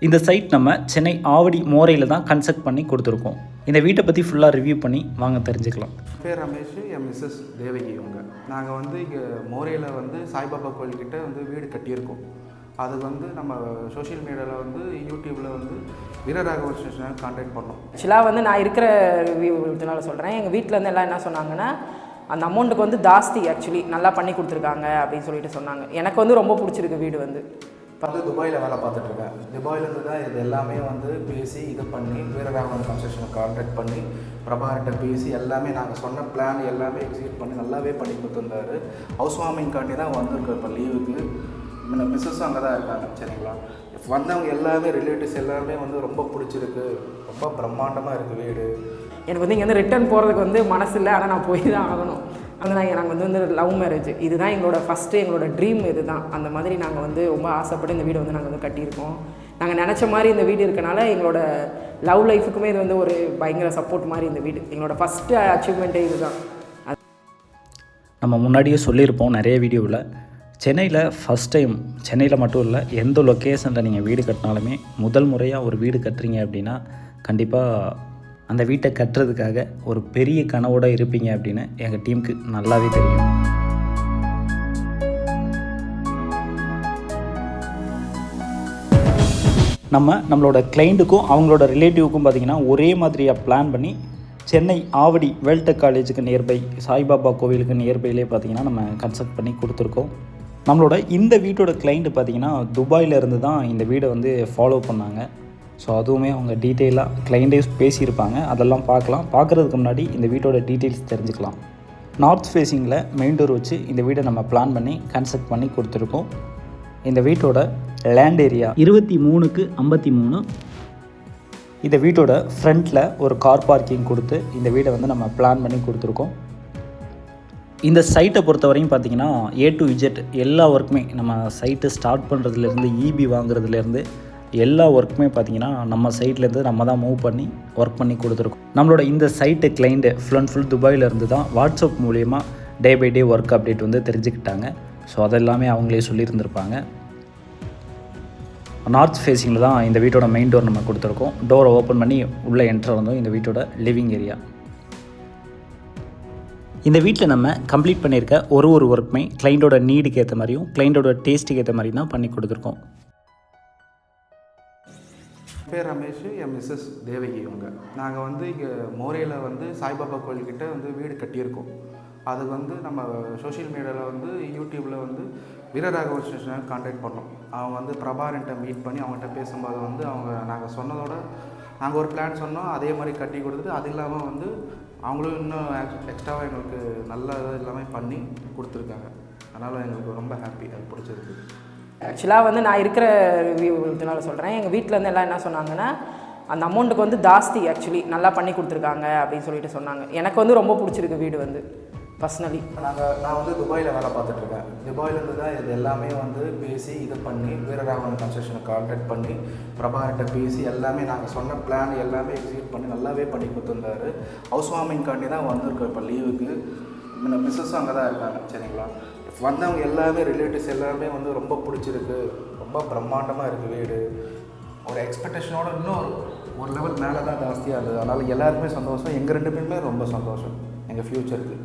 இந்த சைட் நம்ம சென்னை ஆவடி மோரையில் தான் கன்ஸ்ட்ரக்ட் பண்ணி கொடுத்துருக்கோம். இந்த வீட்டை பற்றி ஃபுல்லாக ரிவ்யூ பண்ணி வாங்க தெரிஞ்சுக்கலாம். பேர் ரமேஷ், என் மிஸ்ஸஸ் தேவகி. இவங்க நாங்கள் இங்கே மோரையில் சாய்பாபா கோயில்கிட்ட வீடு கட்டியிருக்கோம். அது நம்ம சோஷியல் மீடியாவில் யூடியூப்பில் வீரராகவ ஸ்டேஷனை கான்டாக்ட் பண்ணோம். ஆக்சுவலாக நான் இருக்கிற ரிவ்யூனால சொல்கிறேன். எங்கள் வீட்டில் எல்லாம் என்ன சொன்னாங்கன்னா, அந்த அமௌண்ட்டுக்கு ஜாஸ்தி ஆக்சுவலி நல்லா பண்ணி கொடுத்துருக்காங்க அப்படின்னு சொல்லிட்டு சொன்னாங்க. எனக்கு ரொம்ப பிடிச்சிருக்கு வீடு. துபாயில் வேலை பார்த்துட்ருக்கேன். துபாயிலேருந்து தான் இது எல்லாமே பேசி இது பண்ணி வீரராகவன் கன்ஸ்ட்ரக்ஷனை கான்டாக்ட் பண்ணி பிரபாகிட்ட பேசி எல்லாமே நாங்கள் சொன்ன பிளான் எல்லாமே எக்ஸிக்யூட் பண்ணி நல்லாவே பண்ணி கொடுத்துருந்தாரு. ஹவுஸ் வார்மிங்காண்டி தான் வந்திருக்கோம் இப்போ லீவுக்கு. மிஸ்ஸஸும் அங்கே தான் இருக்காங்க. சரிங்களா, வந்தவங்க எல்லாமே ரிலேட்டிவ்ஸ் எல்லாமே ரொம்ப பிடிச்சிருக்கு, ரொம்ப பிரம்மாண்டமாக இருக்குது வீடு. எனக்கு இங்கேருந்து ரிட்டர்ன் போகிறதுக்கு மனசு இல்லை, ஆனால் நான் போய் தான் ஆகணும். நாங்கள் லவ் மேரேஜ், இதுதான் எங்களோட ஃபஸ்ட்டு எங்களோட ட்ரீம். இது தான் அந்த மாதிரி நாங்கள் ரொம்ப ஆசைப்பட்டு இந்த வீடு நாங்கள் கட்டியிருக்கோம். நாங்கள் நினச்ச மாதிரி இந்த வீடு இருக்கனால எங்களோட லவ் லைஃபுக்குமே இது ஒரு பயங்கர சப்போர்ட் மாதிரி. இந்த வீடு எங்களோட ஃபஸ்ட்டு அச்சீவ்மெண்ட்டே இது தான். நம்ம முன்னாடியே சொல்லியிருப்போம் நிறைய வீடியோவில், சென்னையில் ஃபஸ்ட் டைம், சென்னையில் மட்டும் இல்லை, எந்த லொக்கேஷனில் நீங்கள் வீடு கட்டினாலுமே முதல் முறையாக ஒரு வீடு கட்டுறீங்க அப்படின்னா கண்டிப்பாக அந்த வீட்டை கட்டுறதுக்காக ஒரு பெரிய கனவோடு இருப்பீங்க அப்படின்னு எங்கள் டீமுக்கு நல்லாவே தெரியும். நம்மளோட கிளைண்ட்டுக்கும் அவங்களோட ரிலேட்டிவுக்கும் பார்த்திங்கன்னா ஒரே மாதிரியாக பிளான் பண்ணி சென்னை ஆவடி வேல்டெக் காலேஜுக்கு நியர்பை, சாய்பாபா கோவிலுக்கு நியர்பையிலே பார்த்திங்கன்னா நம்ம கன்ஸ்ட்ரக்ட் பண்ணி கொடுத்துருக்கோம். நம்மளோட இந்த வீட்டோட கிளைண்ட்டு பார்த்திங்கன்னா துபாயில் இருந்து தான் இந்த வீடை ஃபாலோ பண்ணாங்க. ஸோ அதுவுமே அவங்க டீட்டெயிலாக கிளைண்டே பேசியிருப்பாங்க. அதெல்லாம் பார்க்குறதுக்கு முன்னாடி இந்த வீட்டோட டீட்டெயில்ஸ் தெரிஞ்சுக்கலாம். நார்த் ஃபேஸிங்கில் மெயின் டோர் வச்சு இந்த வீடை நம்ம பிளான் பண்ணி கன்ஸ்ட்ரக்ட் பண்ணி கொடுத்துருக்கோம். இந்த வீட்டோட லேண்ட் ஏரியா 23x53. இந்த வீட்டோட ஃப்ரண்ட்டில் ஒரு கார் பார்க்கிங் கொடுத்து இந்த வீடை நம்ம பிளான் பண்ணி கொடுத்துருக்கோம். இந்த சைட்டை பொறுத்த வரையும் பார்த்திங்கன்னா A to Z எல்லா ஒர்க்குமே, நம்ம சைட்டு ஸ்டார்ட் பண்ணுறதுலேருந்து EB வாங்குறதுலேருந்து எல்லா ஒர்க்குமே பார்த்திங்கன்னா நம்ம சைட்லேருந்து நம்ம தான் மூவ் பண்ணி ஒர்க் பண்ணி கொடுத்துருக்கோம். நம்மளோட இந்த site client full and full துபாயிலேருந்து தான் வாட்ஸ்அப் மூலிமா day by day work update தெரிஞ்சுக்கிட்டாங்க. ஸோ அதெல்லாமே அவங்களே சொல்லியிருந்திருப்பாங்க. நார்த் ஃபேஸிங்கில் தான் இந்த வீட்டோட மெயின் டோர் நம்ம கொடுத்துருக்கோம். டோரை ஓப்பன் பண்ணி உள்ளே என்ட்ரு வந்தோம் இந்த வீட்டோட லிவிங் ஏரியா. இந்த வீட்டில் நம்ம கம்ப்ளீட் பண்ணியிருக்க ஒரு ஒர்க்குமே கிளைண்ட்டோட நீடுக்கு ஏற்ற மாதிரியும் கிளைண்ட்டோட டேஸ்ட்டுக்கு ஏற்ற மாதிரியும் தான் பண்ணி கொடுத்துருக்கோம். பேர் ரமேஷ், என் மிஸ்ஸஸ் தேவகி. இவங்க நாங்கள் இங்கே மோரையில் சாய்பாபா கோயில்கிட்ட வீடு கட்டியிருக்கோம். அது நம்ம சோஷியல் மீடியாவில் யூடியூப்பில் வீரராகவ ஸ்டேஷனை கான்டாக்ட் பண்ணோம். அவங்க பிரபாகரன்ட்ட மீட் பண்ணி அவங்ககிட்ட பேசும்போது அவங்க நாங்கள் சொன்னதோட நாங்கள் ஒரு பிளான் சொன்னோம், அதே மாதிரி கட்டி கொடுத்துட்டு அது இல்லாமல் அவங்களும் இன்னும் எக்ஸ்ட்ராவாக எங்களுக்கு நல்ல எல்லாமே பண்ணி கொடுத்துருக்காங்க. அதனால் எங்களுக்கு ரொம்ப ஹாப்பி, அது பிடிச்சிருக்கு. ஆக்சுவலாக நான் இருக்கிற ரிவ்யூனால சொல்கிறேன். எங்கள் வீட்டில் எல்லாம் என்ன சொன்னாங்கன்னா, அந்த அமௌண்ட்டுக்கு ஜாஸ்தி ஆக்சுவலி நல்லா பண்ணி கொடுத்துருக்காங்க அப்படின்னு சொல்லிட்டு சொன்னாங்க. எனக்கு ரொம்ப பிடிச்சிருக்கு வீடு பர்சனலி. நான் துபாயில் வேலை பார்த்துட்ருக்கேன். துபாயிலேருந்து தான் இது எல்லாமே பேசி இது பண்ணி வீரராகவன் கன்ஸ்ட்ரக்ஷனை கான்டாக்ட் பண்ணி பிரபாகிட்ட பேசி எல்லாமே நாங்கள் சொன்ன பிளான் எல்லாமே எக்ஸிக்யூட் பண்ணி நல்லாவே பண்ணி கொடுத்துருந்தாரு. ஹவுஸ் வார்மிங்காண்டி தான் வந்திருக்கோம் இப்போ லீவுக்கு. மிஸ்ஸஸும் அங்கே தான் இருக்காங்க. சரிங்களா, வந்தவங்க எல்லாமே ரிலேட்டிவ்ஸ் எல்லாமே ரொம்ப பிடிச்சிருக்கு, ரொம்ப பிரம்மாண்டமாக இருக்குது வீடு. ஒரு எக்ஸ்பெக்டேஷனோட இன்னும் ஒரு லெவல் மேலே தான் ஜாஸ்தியாக இருந்தது. அதனால் எல்லாருமே சந்தோஷம், எங்கள் 2 பேருமே ரொம்ப சந்தோஷம் எங்கள் ஃப்யூச்சருக்கு.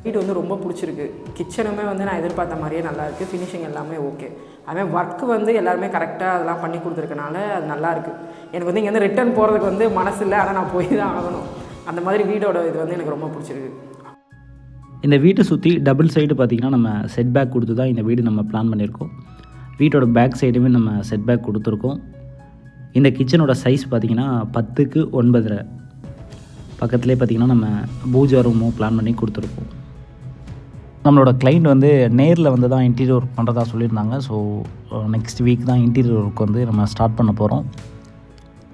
வீடு ரொம்ப பிடிச்சிருக்கு. கிச்சனுமே நான் எதிர்பார்த்த மாதிரியே நல்லாயிருக்கு. ஃபினிஷிங் எல்லாமே ஓகே. அதுமாதிரி ஒர்க்கு எல்லாருமே கரெக்டாக அதெல்லாம் பண்ணி கொடுத்துருக்கனால அது நல்லாயிருக்கு. எனக்கு இங்கேருந்து ரிட்டர்ன் போகிறதுக்கு மனசு இல்லை, ஆனால் நான் போய் தான் ஆகணும். அந்த மாதிரி வீடோட இது எனக்கு ரொம்ப பிடிச்சிருக்கு. இந்த வீட்டை சுற்றி டபுள் சைடு பார்த்திங்கன்னா நம்ம செட் பேக் கொடுத்து தான் இந்த வீடு நம்ம பிளான் பண்ணியிருக்கோம். வீட்டோட பேக் சைடுமே நம்ம செட் பேக் கொடுத்துருக்கோம். இந்த கிச்சனோட சைஸ் பார்த்திங்கன்னா 10x9. பக்கத்துலேயே பார்த்திங்கன்னா நம்ம பூஜா ரூமும் பிளான் பண்ணி கொடுத்துருக்கோம். நம்மளோட கிளைண்ட் நேரில் தான் இன்டீரியர் ஒர்க் பண்ணுறதா சொல்லியிருந்தாங்க. ஸோ நெக்ஸ்ட் வீக் தான் இன்டீரியர் ஒர்க் நம்ம ஸ்டார்ட் பண்ண போகிறோம்.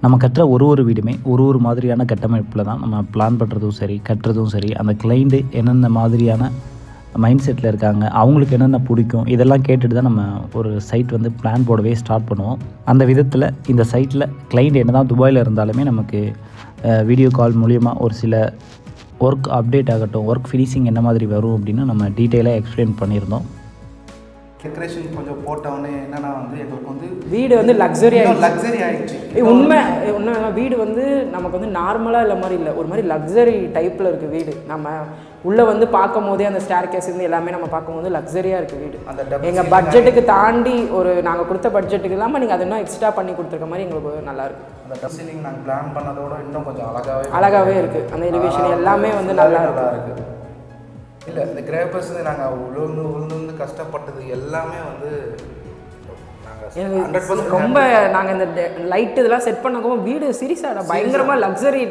நம்ம கட்டுற ஒரு வீடுமே ஒரு மாதிரியான கட்டமைப்பில் தான் நம்ம பிளான் பண்ணுறதும் சரி, கட்டுறதும் சரி. அந்த கிளைண்ட்டு என்னென்ன மாதிரியான மைண்ட் செட்டில் இருக்காங்க, அவங்களுக்கு என்னென்ன பிடிக்கும், இதெல்லாம் கேட்டுட்டு தான் நம்ம ஒரு சைட் பிளான் போடவே ஸ்டார்ட் பண்ணுவோம். அந்த விதத்தில் இந்த சைட்டில் கிளைண்ட் என்ன தான் துபாயில் இருந்தாலுமே நமக்கு வீடியோ கால் மூலிமா ஒரு சில ஒர்க் அப்டேட் ஆகட்டும், ஒர்க் ஃபினிஷிங் என்ன மாதிரி வரும் அப்படின்னு நம்ம டீட்டெயிலாக எக்ஸ்பிளைன் பண்ணியிருந்தோம். டெக்கரேஷன் கொஞ்சம் போட்டவொடனே என்னன்னா வந்து எங்களுக்கு வந்து வீடு வந்து லக்ஸரி ஆயிடுச்சு. உண்மை வீடு வந்து நமக்கு வந்து நார்மலாக இல்லை மாதிரி இல்லை, ஒரு மாதிரி லக்ஸரி டைப்பில் இருக்குது வீடு. நம்ம உள்ளே வந்து பார்க்கும் போதே அந்த ஸ்டேர் கேஸ் இருந்து எல்லாமே நம்ம பார்க்கும்போது லக்ஸரியாக இருக்குது வீடு. அந்த எங்கள் பட்ஜெட்டுக்கு தாண்டி ஒரு நாங்கள் கொடுத்த பட்ஜெட்டுக்கு இல்லாமல் நீங்கள் அதை இன்னும் எக்ஸ்ட்ரா பண்ணி கொடுத்துருக்க மாதிரி எங்களுக்கு நல்லாயிருக்கு. அந்த டப் சீலிங் நாங்கள் பிளான் பண்ணதோட இன்னும் கொஞ்சம் அழகாகவே இருக்குது. அந்த எலிவேஷன் எல்லாமே வந்து நல்லா இருக்குது. இல்லை இந்த கிரேப்பர்ஸ் நாங்கள் உளுந்து கஷ்டப்பட்டது எல்லாமே வந்து ரொம்ப நாங்கள் இந்த லைட் இதெல்லாம் செட் பண்ணவும் வீடு சீரியஸாக பயங்கரமாக லக்ஸரி.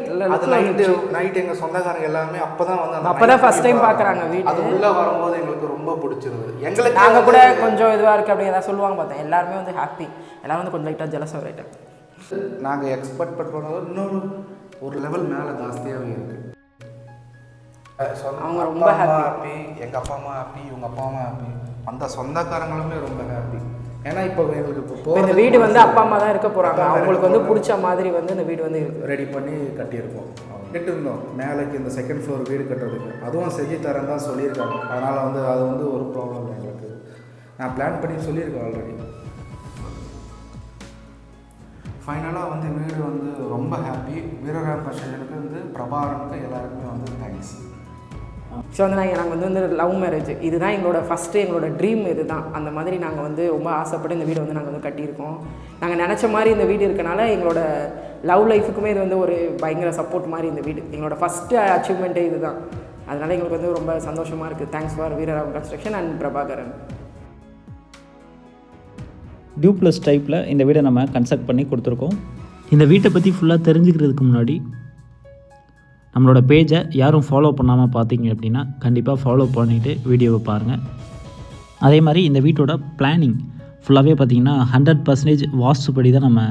நைட் எங்கள் சொந்தக்காரங்க எல்லாமே அப்போ தான் ஃபஸ்ட் டைம் பார்க்குறாங்க வீடு. அது உள்ளே வரும்போது எங்களுக்கு ரொம்ப பிடிச்சிருந்தது. எங்களுக்கு நாங்கள் கூட கொஞ்சம் இதுவாக இருக்குது அப்படி ஏதாவது சொல்லுவாங்க பார்த்தேன். எல்லாருமே வந்து ஹாப்பி, எல்லாரும் வந்து கொஞ்சம் லைட்டாக ஜெலஸ் ஆகிட்டாங்க. நாங்கள் எக்ஸ்பெக்ட் பண்ணுறது இன்னொரு ஒரு லெவல் மேலே ஜாஸ்தியாகவே இருக்குது. அவங்க ரொம்ப ஹாப்பி, எங்கள் அப்பா அம்மா ஹாப்பி, இவங்க அப்பா அம்மா ஹாப்பி, அந்த சொந்தக்காரங்களுமே ரொம்ப ஹாப்பி. ஏன்னா இப்போ எங்களுக்கு இப்போ இந்த வீடு வந்து அப்பா அம்மா தான் இருக்க போகிறாங்க, அவங்களுக்கு வந்து பிடிச்ச மாதிரி வந்து இந்த வீடு வந்து ரெடி பண்ணி கட்டியிருக்கோம். கேட்டுருந்தோம் மேலேக்கு இந்த செகண்ட் ஃப்ளோர் வீடு கட்டுறதுக்கு, அதுவும் செஞ்சு தரேன் தான் சொல்லியிருக்காங்க. அதனால் வந்து அது வந்து ஒரு ப்ராப்ளம் இல்லை எங்களுக்கு. நான் பிளான் பண்ணி சொல்லியிருக்கேன் ஆல்ரெடி. ஃபைனலாக வந்து வீடு வந்து ரொம்ப ஹாப்பி. வீரராம் கன்ஸ்ட்ரக்ஷனுக்கு வந்து பிரபாகரனுக்கு எல்லாருக்குமே வந்து தேங்க்ஸ். ஸோ வந்து நாங்கள் வந்து லவ் மேரேஜ், இதுதான் எங்களோட ட்ரீம். இது தான் அந்த மாதிரி நாங்கள் வந்து ரொம்ப ஆசைப்பட்டு இந்த வீடு வந்து நாங்கள் வந்து கட்டியிருக்கோம். நாங்கள் நினச்ச மாதிரி இந்த வீடு இருக்கனால எங்களோட லவ் லைஃபுக்குமே இது வந்து ஒரு பயங்கர சப்போர்ட் மாதிரி இந்த வீடு. எங்களோட ஃபஸ்ட்டு அச்சீவ்மெண்ட்டே இது தான். அதனால் எங்களுக்கு வந்து ரொம்ப சந்தோஷமாக இருக்குது. Thanks for Veeraram construction and Prabhakaran. Duplex டைப்பில் இந்த வீடை நம்ம கன்ஸ்ட்ரக்ட் பண்ணி கொடுத்துருக்கோம். இந்த வீட்டை பற்றி ஃபுல்லாக தெரிஞ்சுக்கிறதுக்கு முன்னாடி நம்மளோட பேஜை யாரும் ஃபாலோ பண்ணாமல் பார்த்தீங்க அப்படின்னா கண்டிப்பாக ஃபாலோ பண்ணிவிட்டு வீடியோவை பாருங்கள். அதே மாதிரி இந்த வீட்டோட பிளானிங் ஃபுல்லாகவே பார்த்திங்கன்னா 100% வாஸ்துப்படி தான் நம்ம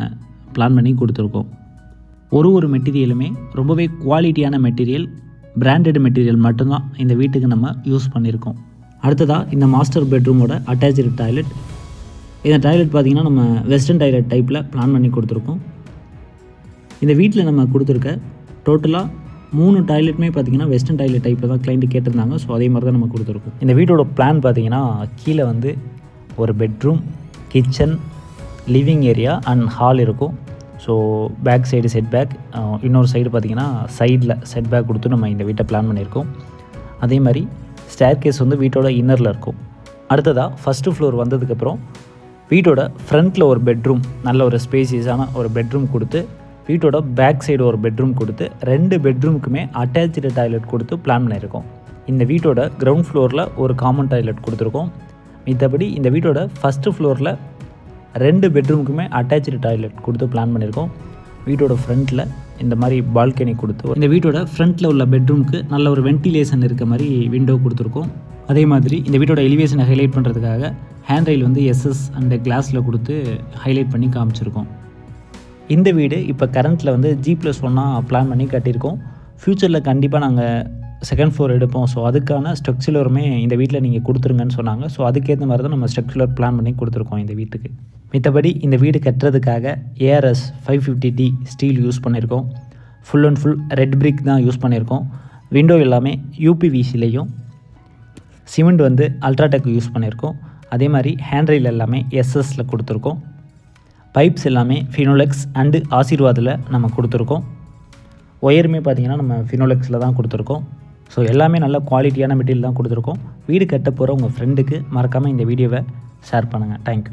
பிளான் பண்ணி கொடுத்துருக்கோம். ஒரு மெட்டீரியலுமே ரொம்பவே குவாலிட்டியான மெட்டீரியல், பிராண்டட் மெட்டீரியல் மட்டும்தான் இந்த வீட்டுக்கு நம்ம யூஸ் பண்ணியிருக்கோம். அடுத்ததாக இந்த மாஸ்டர் பெட்ரூமோட அட்டாச்சு டாய்லெட். இந்த டாய்லெட் பார்த்திங்கன்னா நம்ம வெஸ்டர்ன் டாய்லெட் டைப்பில் பிளான் பண்ணி கொடுத்துருக்கோம். இந்த வீட்டில் நம்ம கொடுத்துருக்க டோட்டலாக 3 டாய்லெட்டுமே பார்த்திங்கன்னா வெஸ்டர்ன் டாய்லெட் டைப்பில் தான் கிளைண்ட்டு கேட்டிருந்தாங்க. ஸோ அதே மாதிரி தான் நம்ம கொடுத்துருக்கோம். இந்த வீட்டோட பிளான் பார்த்திங்கன்னா கீழே வந்து ஒரு bedroom, kitchen, living area and hall இருக்கும். So back side set back, இன்னொரு சைடு பார்த்திங்கன்னா சைடில் செட் பேக் கொடுத்து நம்ம இந்த வீட்டை பிளான் பண்ணியிருக்கோம். அதே மாதிரி ஸ்டேர் கேஸ் வந்து வீட்டோட இன்னரில் இருக்கும். அடுத்ததாக ஃபஸ்ட்டு ஃப்ளோர் வந்ததுக்கப்புறம் வீட்டோட ஃப்ரண்ட்டில் ஒரு பெட்ரூம், நல்ல ஒரு ஸ்பேசியஸான ஒரு பெட்ரூம் கொடுத்து, வீட்டோட பேக் சைடு ஒரு பெட்ரூம் கொடுத்து, 2 பெட்ரூமுக்குமே அட்டாச்சு டாய்லெட் கொடுத்து பிளான் பண்ணியிருக்கோம். இந்த வீட்டோட கிரவுண்ட் ஃப்ளோரில் ஒரு காமன் டாய்லெட் கொடுத்துருக்கோம். மற்றபடி இந்த வீட்டோட ஃபஸ்ட்டு ஃப்ளோரில் 2 பெட்ரூமுக்குமே அட்டாச்சு டாய்லெட் கொடுத்து பிளான் பண்ணியிருக்கோம். வீட்டோட ஃப்ரண்ட்டில் இந்த மாதிரி பால்கனி கொடுத்து, இந்த வீட்டோட ஃப்ரண்ட்டில் உள்ள பெட்ரூமுக்கு நல்ல ஒரு வென்டிலேஷன் இருக்க மாதிரி விண்டோ கொடுத்துருக்கோம். அதே மாதிரி இந்த வீட்டோட எலிவேஷனை ஹைலைட் பண்ணுறதுக்காக ஹேண்ட் ரெயில் வந்து எஸ்எஸ் அண்ட் கிளாஸில் கொடுத்து ஹைலைட் பண்ணி காமிச்சிருக்கோம். இந்த வீடு இப்போ கரண்ட்டில் வந்து G+1 பிளான் பண்ணி கட்டியிருக்கோம். ஃப்யூச்சரில் கண்டிப்பாக நாங்கள் செகண்ட் ஃப்ளோர் எடுப்போம். ஸோ அதுக்கான ஸ்ட்ரக்சருமே இந்த வீட்டில் நீங்கள் கொடுத்துருங்கன்னு சொன்னாங்க. ஸோ அதுக்கேற்ற மாதிரி தான் நம்ம ஸ்ட்ரக்சர் பிளான் பண்ணி கொடுத்துருக்கோம் இந்த வீட்டுக்கு. மற்றபடி இந்த வீடு கட்டுறதுக்காக ARS 550D ஸ்டீல் யூஸ் பண்ணியிருக்கோம். Full and full red brick தான் யூஸ் பண்ணியிருக்கோம். விண்டோ எல்லாமே UPVCலையும், சிமெண்ட் வந்து அல்ட்ராடெக் யூஸ் பண்ணியிருக்கோம். அதே மாதிரி ஹேண்ட் ரெயில் எல்லாமே எஸ்எஸில் கொடுத்துருக்கோம். பைப்ஸ் எல்லாமே ஃபினோலெக்ஸ் அண்டு ஆசீர்வாதில் நம்ம கொடுத்துருக்கோம். ஒயருமே பார்த்திங்கன்னா நம்ம ஃபினோலெக்ஸில் தான் கொடுத்துருக்கோம். ஸோ எல்லாமே நல்ல குவாலிட்டியான மெட்டீரியல் தான் கொடுத்துருக்கோம். வீடு கட்ட போகிற உங்கள் ஃப்ரெண்டுக்கு மறக்காமல் இந்த வீடியோவை ஷேர் பண்ணுங்கள். தேங்க்யூ.